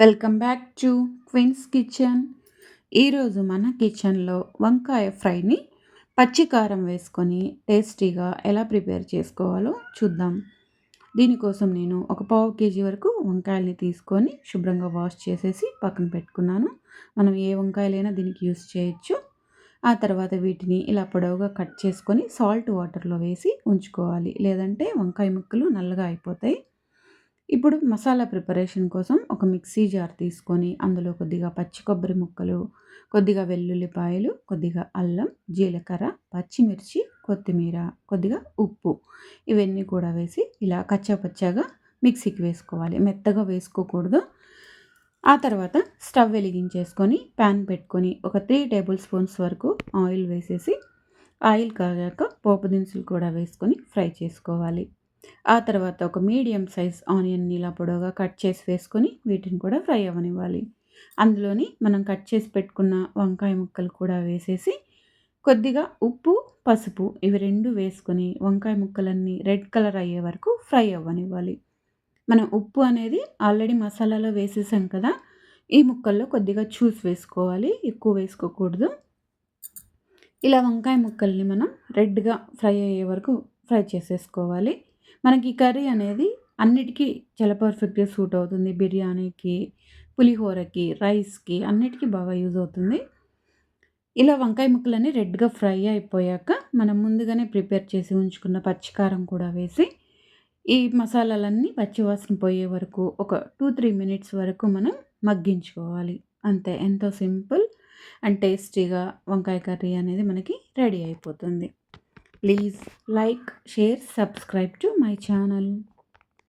Welcome back to Queen's Kitchen. ఈరోజు మన కిచెన్లో వంకాయ ఫ్రైని పచ్చికారం వేసుకొని టేస్టీగా ఎలా ప్రిపేర్ చేసుకోవాలో చూద్దాం. దీనికోసం నేను ఒక పావు కేజీ వరకు వంకాయల్ని తీసుకొని శుభ్రంగా వాష్ చేసేసి పక్కన పెట్టుకున్నాను. మనం ఏ వంకాయలైనా దీనికి యూస్ చేయొచ్చు. ఆ తర్వాత వీటిని ఇలా పొడవుగా కట్ చేసుకొని సాల్ట్ వాటర్లో వేసి ఉంచుకోవాలి, లేదంటే వంకాయ ముక్కలు నల్లగా అయిపోతాయి. ఇప్పుడు మసాలా ప్రిపరేషన్ కోసం ఒక మిక్సీ జార్ తీసుకొని అందులో కొద్దిగా పచ్చి కొబ్బరి ముక్కలు, కొద్దిగా వెల్లుల్లిపాయలు, కొద్దిగా అల్లం, జీలకర్ర, పచ్చిమిర్చి, కొత్తిమీర, కొద్దిగా ఉప్పు ఇవన్నీ కూడా వేసి ఇలా కచ్చాపచ్చాగా మిక్సీకి వేసుకోవాలి. మెత్తగా వేసుకోకూడదు. ఆ తర్వాత స్టవ్ వెలిగించేసుకొని ప్యాన్ పెట్టుకొని ఒక 3 టేబుల్ స్పూన్స్ వరకు ఆయిల్ వేసేసి ఆయిల్ కాగాక పోపు దినుసులు కూడా వేసుకొని ఫ్రై చేసుకోవాలి. ఆ తర్వాత ఒక మీడియం సైజ్ ఆనియన్ని ఇలా పొడవుగా కట్ చేసి వేసుకొని వీటిని కూడా ఫ్రై అవ్వనివ్వాలి. అందులోని మనం కట్ చేసి పెట్టుకున్న వంకాయ ముక్కలు కూడా వేసేసి కొద్దిగా ఉప్పు, పసుపు ఇవి 2 వేసుకొని వంకాయ ముక్కలన్నీ రెడ్ కలర్ అయ్యే వరకు ఫ్రై అవ్వనివ్వాలి. మనం ఉప్పు అనేది ఆల్రెడీ మసాలాలో వేసేసాం కదా, ఈ ముక్కల్లో కొద్దిగా చూసి వేసుకోవాలి, ఎక్కువ వేసుకోకూడదు. ఇలా వంకాయ ముక్కల్ని మనం రెడ్గా ఫ్రై అయ్యే వరకు ఫ్రై చేసేసుకోవాలి. మనకి ఈ కర్రీ అనేది అన్నిటికీ చాలా పర్ఫెక్ట్‌గా సూట్ అవుతుంది. బిర్యానీకి, పులిహోరకి, రైస్‌కి అన్నిటికీ బాగా యూజ్ అవుతుంది. ఇలా వంకాయ ముక్కలన్నీ రెడ్‌గా ఫ్రై అయిపోయాక మనం ముందుగానే ప్రిపేర్ చేసి ఉంచుకున్న పచ్చికారం కూడా వేసి ఈ మసాలాలన్నీ పచ్చివాసన పోయే వరకు ఒక 2-3 మినిట్స్ వరకు మనం మగ్గించుకోవాలి. అంతే, ఎంతో సింపుల్ అండ్ టేస్టీగా వంకాయ కర్రీ అనేది మనకి రెడీ అయిపోతుంది. Please like, share, subscribe to my channel.